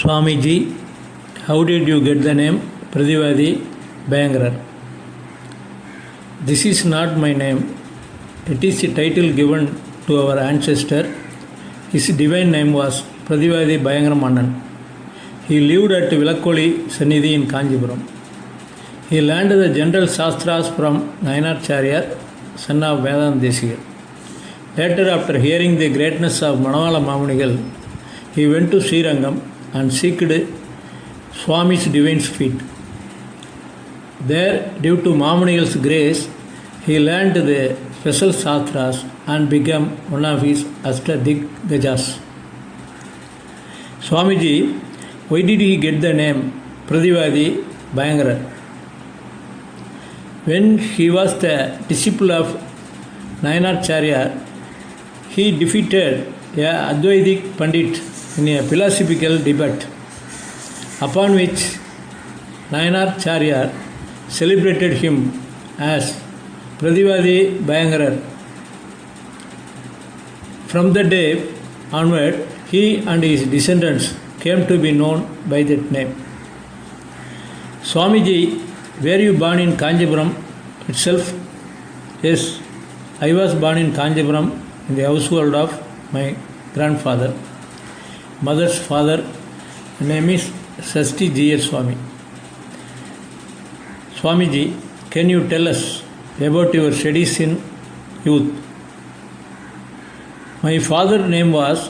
Swamiji, how did you get the name Pradivadi Bayangarar? This is not my name. It is a title given to our ancestor. His divine name was Pradivadi Bayangaram. He lived at Vilakkoli Sannidhi in Kanjipuram. He learned the general Shastras from Nayanaracharya, son of Vedanta Desigar. Later, after hearing the greatness of Manavala Mamunigal, he went to Srirangam and seeked Swami's divine feet. There, due to Mamunigal's grace, he learned the special Shastras and became one of his Ashtadiggajas. Swamiji, why did he get the name Pradivadi Bayangarar? When he was the disciple of Nayanaracharya, he defeated a Advaitic Pandit in a philosophical debate, upon which Nayanaracharya celebrated him as Pradivadi Bayangarar. From that day onward, he and his descendants came to be known by that name. Swamiji, were you born in Kanjipuram itself? Yes, I was born in Kanjipuram in the household of my grandfather. Mother's father name is Sasti G. Swamy. Swamiji, can you tell us about your studies in youth? My father's name was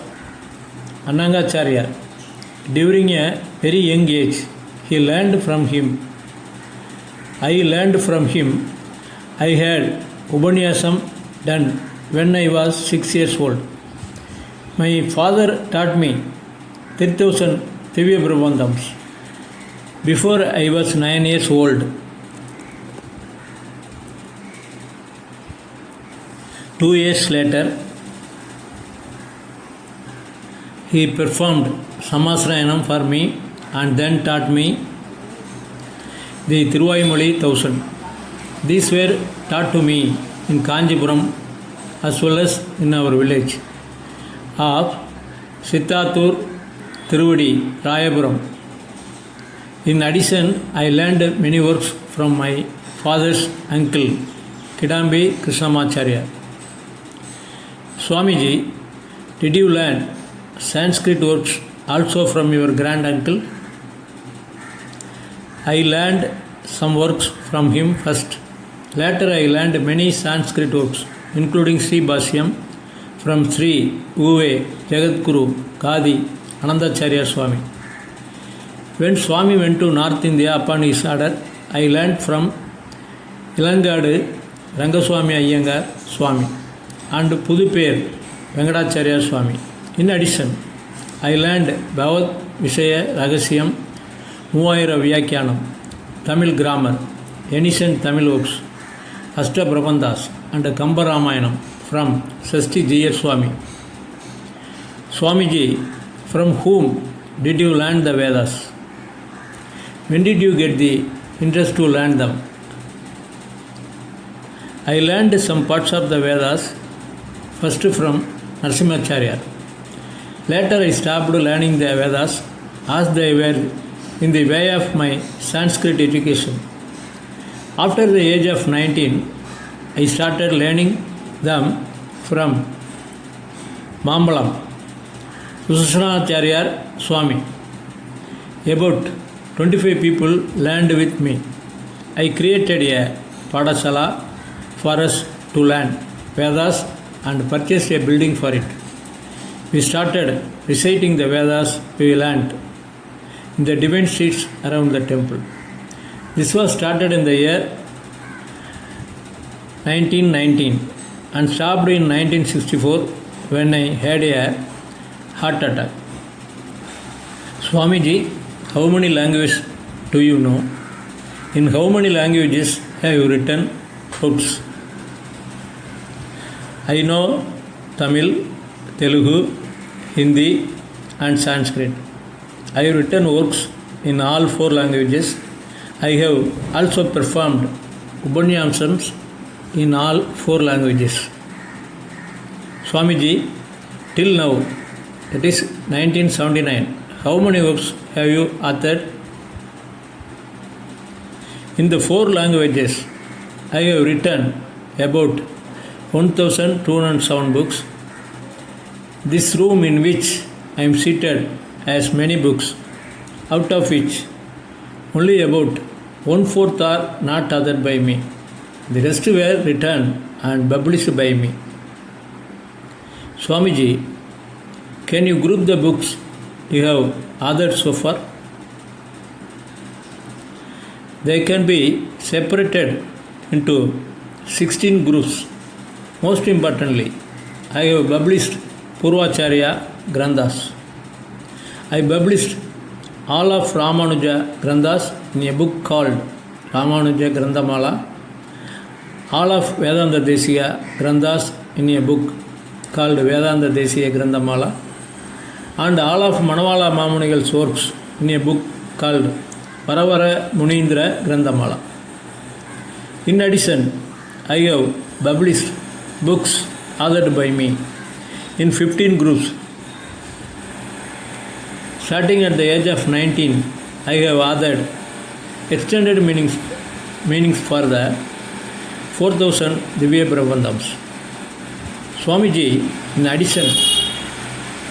Annangacharya. During a very young age, he learned from him. I learned from him. I had Ubanyasam done when I was 6 years old. My father taught me 3000 Divya Prabandhams before I was 9 years old. 2 years later, he performed Samasrayanam for me and then taught me the Thiruvaimoli 1000. These were taught to me in Kanjipuram as well as in our village of Sittathur Tiruvadi, Rayapuram. In addition, I learned many works from my father's uncle, Kidambi Krishnamacharya. Swamiji, did you learn Sanskrit works also from your grand uncle? I learned some works from him first. Later, I learned many Sanskrit works, including Sri Bashyam from Sri Uve Jagadguru Kadi Anandacharya Swami. When Swami went to North India upon his order, I learned from Ilangadu Rangaswamy Ayyangar Swami and Pudupper Venkatacharya Swami. In addition, I learned Bhavad Vishaya Ragasyam, Muvayira Vyakyanam, Tamil grammar, ancient Tamil works, Ashta Prabandhas and Kamba Ramayanam from Sasti G. Swamy. Swamiji, from whom did you learn the Vedas? When did you get the interest to learn them? I learned some parts of the Vedas first from Narasimhacharya. Later I stopped learning the Vedas as they were in the way of my Sanskrit education. After the age of 19, I started learning them from Mambalam, Sushanacharya Swami. About 25 people learned with me. I created a Padasala for us to learn Vedas and purchased a building for it. We started reciting the Vedas we learned in the divine streets around the temple. This was started in the year 1919 and stopped in 1964 when I had a heart attack. Swamiji, how many languages do you know? In how many languages have you written books? I know Tamil, Telugu, Hindi and Sanskrit. I have written works in all 4 languages. I have also performed Ubanyasams in all 4 languages. Swamiji, till now, that is 1979, how many works have you authored? In the 4 languages, I have written about 1207 books. This room in which I am seated has many books, out of which only about 1/4 are not authored by me. The rest were written and published by me. Swamiji, can you group the books you have authored so far? They can be separated into 16 groups. Most importantly, I have published Purvacharya Granthas. I published all of Ramanuja Granthas in a book called Ramanuja Granthamala, all of Vedanta Deshiya Granthas in a book called Vedanta Deshiya Granthamala, and all of Manavala Mamunigal's works in a book called Paravara Munindra Granthamala. In addition, I have published books authored by me in 15 groups. Starting at the age of 19, I have authored extended meanings for the 4000 Divya Prabandhams. Swamiji, in addition,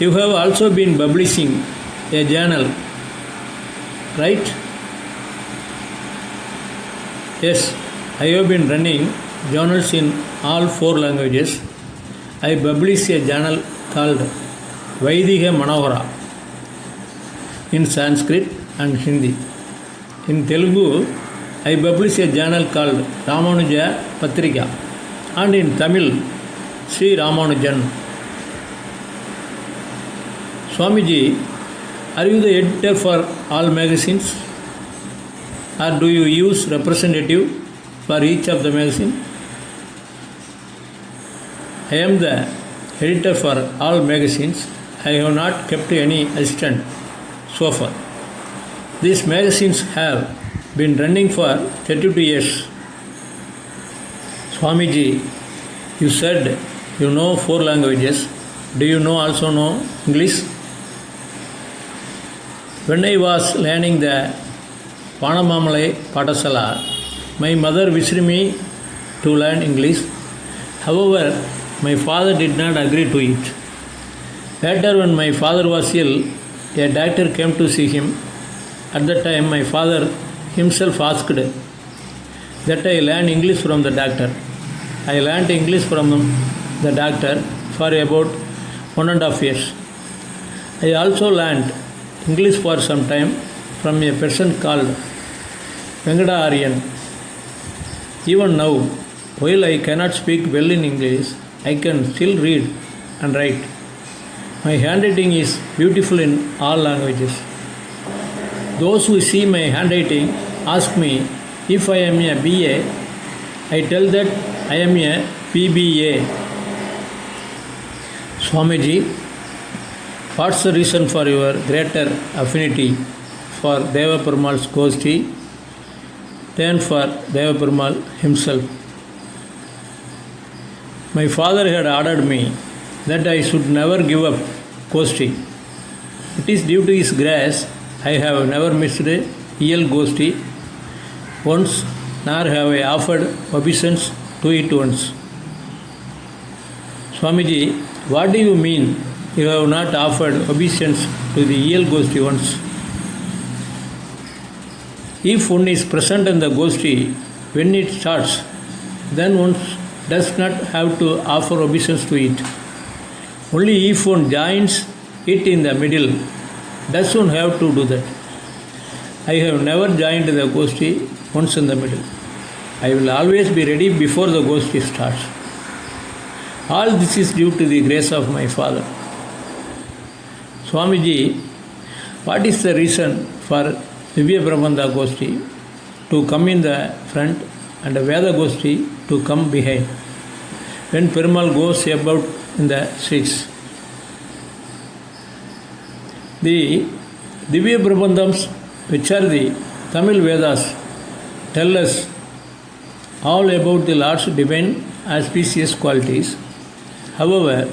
you have also been publishing a journal, right? Yes, I have been running journals in all 4 languages. I publish a journal called Vaidiha Manohara in Sanskrit and Hindi. In Telugu, I publish a journal called Ramanuja Patrika, and in Tamil, Sri Ramanujan. Swamiji, are you the editor for all magazines, or do you use representative for each of the magazine? I am the editor for all magazines. I have not kept any assistant so far. These magazines have been running for 32 years. Swamiji, you said you know 4 languages. Do you also know English? When I was learning the Panamamalai Patasala, my mother wished me to learn English. However, my father did not agree to it. Later, when my father was ill, a doctor came to see him. At that time, my father himself asked that I learn English from the doctor. I learned English from the doctor for about 1.5 years. I also learned English for some time from a person called Venkata. Even now, while I cannot speak well in English, I can still read and write. My handwriting is beautiful in all languages. Those who see my handwriting ask me if I am a BA. I tell that I am a PBA. Swamiji, what's the reason for your greater affinity for Devaperumal's Goshti than for Devaperumal himself? My father had ordered me that I should never give up Goshti. It is due to his grace I have never missed a real Goshti once, nor have I offered obeisance to it once. Swamiji, what do you mean you have not offered obeisance to the real Goshti once? If one is present in the Goshti when it starts, then one does not have to offer obeisance to it. Only if one joins it in the middle, does one have to do that. I have never joined the Goshti once in the middle. I will always be ready before the Goshti starts. All this is due to the grace of my father. Swamiji, what is the reason for Divya Prabandha Goshti to come in the front and Veda Goshti to come behind when Perumal goes about in the streets? The Divya Prabandhams, which are the Tamil Vedas, tell us all about the Lord's divine auspicious qualities. However,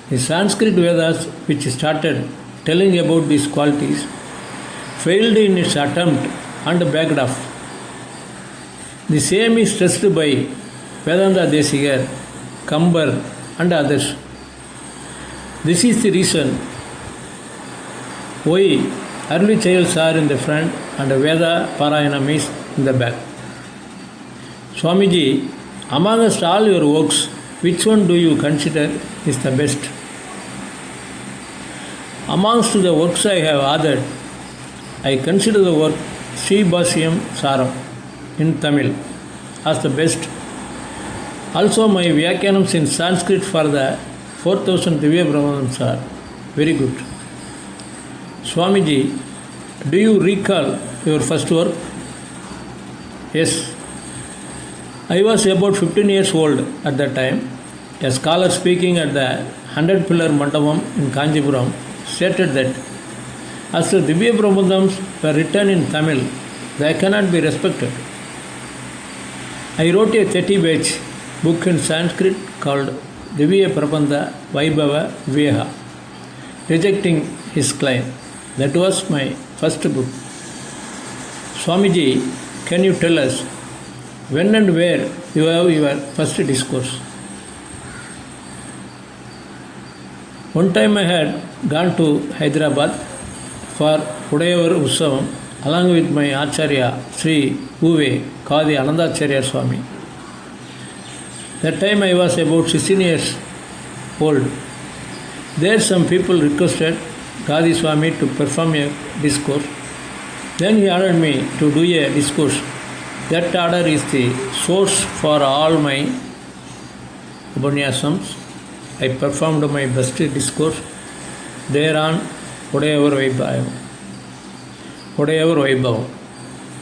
the Sanskrit Vedas, which started telling about these qualities, failed in its attempt and backed off. The same is stressed by Vedanta Desigar, Kambar and others. This is the reason why early childs are in the front and Veda Parayanam is in the back. Swamiji, amongst all your works, which one do you consider is the best? Amongst the works I have authored, I consider the work Sri Bashyam Saaral in Tamil as the best. Also my Vyakyanams in Sanskrit for the 4000 Divya Brahmanams are very good. Swamiji, do you recall your first work? Yes. I was about 15 years old at that time. A scholar speaking at the 100 Pillar Mandapam in Kanjipuram stated that as the Divya Brahmanams were written in Tamil, they cannot be respected. I wrote a 30-page book in Sanskrit called Divya Prabandha Vaibhava Viveha, rejecting his claim. That was my first book. Swamiji, can you tell us when and where you have your first discourse? One time I had gone to Hyderabad for Udayavar Utsavam along with my Acharya Sri Uve Kadi Anandacharya Swami. That time I was about 16 years old. There some people requested Kadi Swami to perform a discourse. Then he ordered me to do a discourse. That order is the source for all my Upanyasams. I performed my best discourse there on Udayavar Vaibhavam.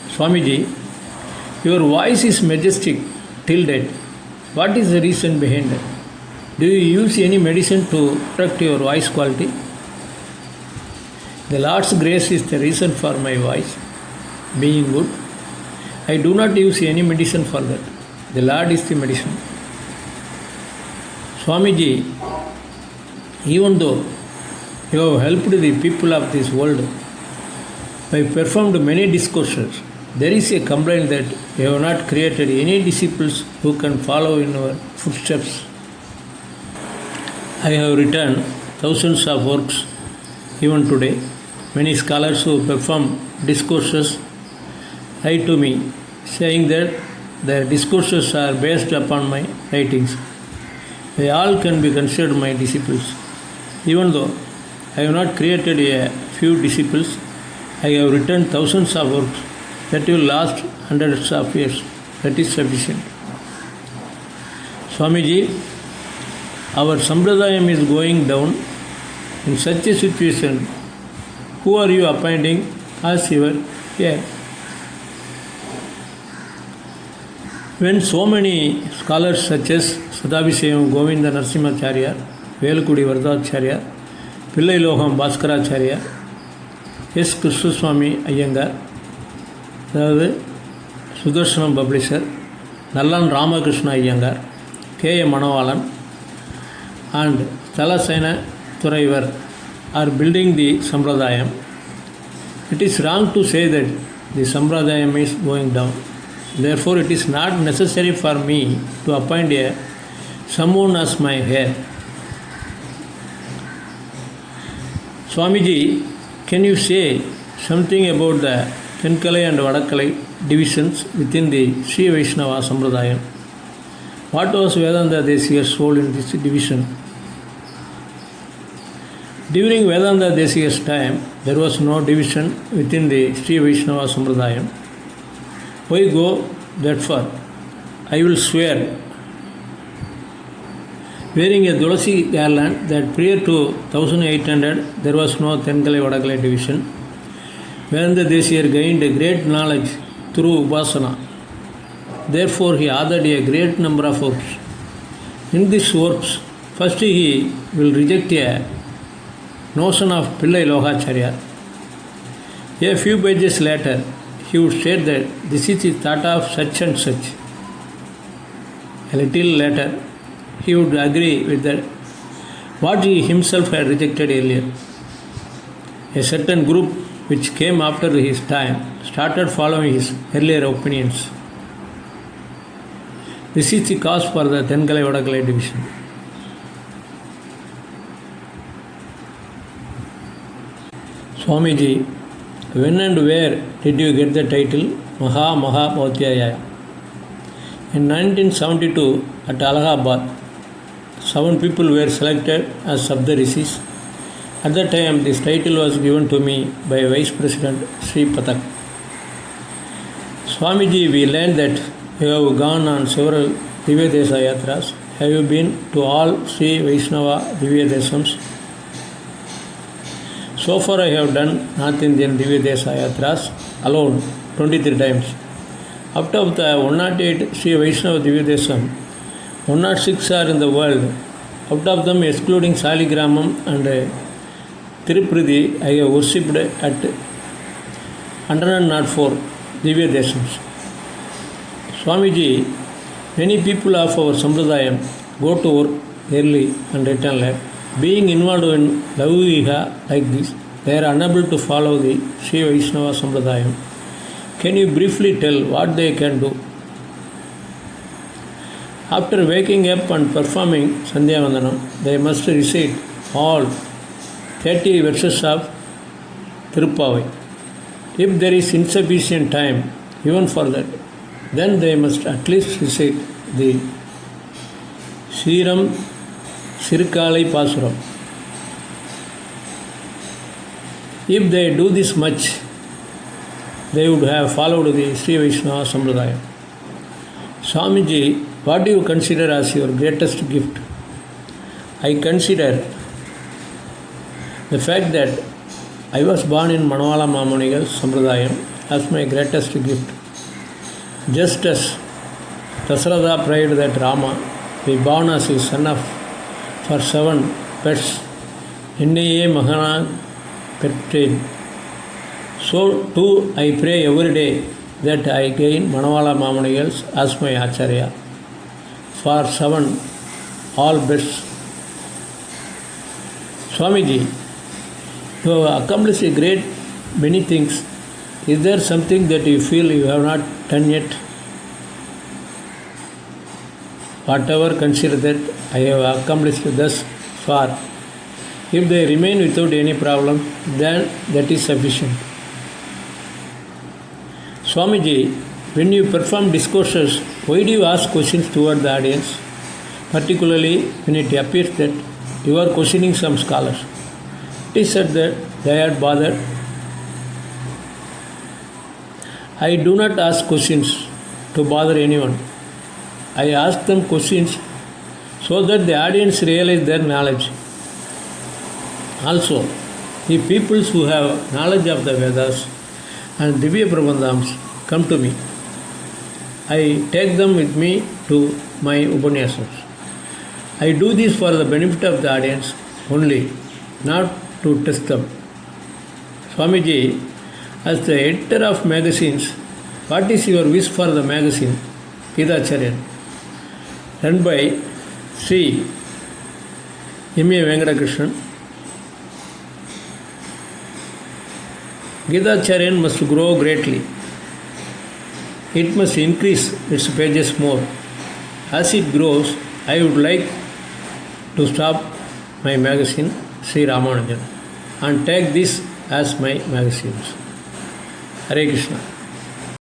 Swamiji, your voice is majestic till date. What is the reason behind it? Do you use any medicine to protect your voice quality? The Lord's grace is the reason for my voice being good. I do not use any medicine for that. The Lord is the medicine. Swamiji, even though you have helped the people of this world by performed many discourses, there is a complaint that you have not created any disciples who can follow in your footsteps. I have written thousands of works even today. Many scholars who perform discourses write to me saying that their discourses are based upon my writings. They all can be considered my disciples. Even though I have not created a few disciples, I have written thousands of works that will last hundreds of years. That is sufficient. Swamiji, our Sampradayam is going down. In such a situation, who are you appointing as your heir? When so many scholars such as Sadabhisayam Govinda Narasimhacharya, Velukudi Varadacharya, Pillai Loham Bhaskaracharya, S. Krishna115 Iyengar, Dharsanam publisher, Nallan Ramakrishna Iyengar, KA Manavalan, and Thalasena Thuraivar are building the Sampradayam. It is wrong to say that the Sampradayam is going down. Therefore, it is not necessary for me to appoint someone as my heir. Swamiji, can you say something about the Tenkalai and Vadakalai divisions within the Sri Vaishnava Sampradayam? What was Vedanta Desikar's role in this division? During Vedanta Desikar's time, there was no division within the Sri Vaishnava Sampradayam. Why go that far? I will swear, wearing a Tulasi garland, that prior to 1800 there was no Tenkalai Vadakalai division. Vedanta Desikar gained a great knowledge through Upasana. Therefore, he authored a great number of works. In these works, first he will reject a notion of Pillai Lohacharya. A few pages later, he would state that this is the thought of such and such. A little later, he would agree with that what he himself had rejected earlier. A certain group which came after his time started following his earlier opinions. This is the cause for the Tengalai Vadakalai division. Swamiji, when and where did you get the title Maha Bhautyaya? In 1972 at Allahabad, 7 people were selected as Sabdarishis. At that time, this title was given to me by Vice President Sri Patak. Swamiji, we learned that you have gone on several Divya Desa Yatras. Have you been to all Sri Vaishnava Divya Desams? So far I have done North Indian Divya Desa Yatras alone 23 times. Out of the 108 Sri Vaishnava Divya Desam, 106 are in the world. Out of them, excluding Saligramam and Tirupati, I have worshipped at 104 Divya Desams. Swamiji, many people of our Sampradayam go to work early and return late. Being involved in Laviha like this, they are unable to follow the Sri Vaishnava Sampradayam. Can you briefly tell what they can do? After waking up and performing Sandhya Vandanam, they must recite all 30 verses of Tirupavai. If there is insufficient time even for that, then they must at least recite the Sriram Sirkalai Pasuram. If they do this much, they would have followed the Sri Vaishnava Sampradaya. Swamiji, what do you consider as your greatest gift? I consider the fact that I was born in Manavalan Mamunigal Sampradayam as my greatest gift. Just as Dasharatha prayed that Rama be born as his son for 7 pets, NAA Mahana Petted. So too I pray every day that I gain Manavala Mamunigals as my Acharya for 7 all best. Swamiji, you have accomplished a great many things. Is there something that you feel you have not done yet? Whatever consider that I have accomplished thus far, if they remain without any problem, then that is sufficient. Swamiji, when you perform discourses, why do you ask questions toward the audience? Particularly when it appears that you are questioning some scholars. It is said that they are bothered. I do not ask questions to bother anyone. I ask them questions so that the audience realize their knowledge. Also, the peoples who have knowledge of the Vedas and Divya Prabandhams come to me. I take them with me to my Upanishams. I do this for the benefit of the audience only, not to test them. Swamiji, as the editor of magazines, what is your wish for the magazine Gitacharyan, run by Sri MA Venkata Krishnan? Gitacharyan must grow greatly. It must increase its pages more. As it grows, I would like to stop my magazine, Sri Ramanujan, and take this as my magazines. Hare Krishna.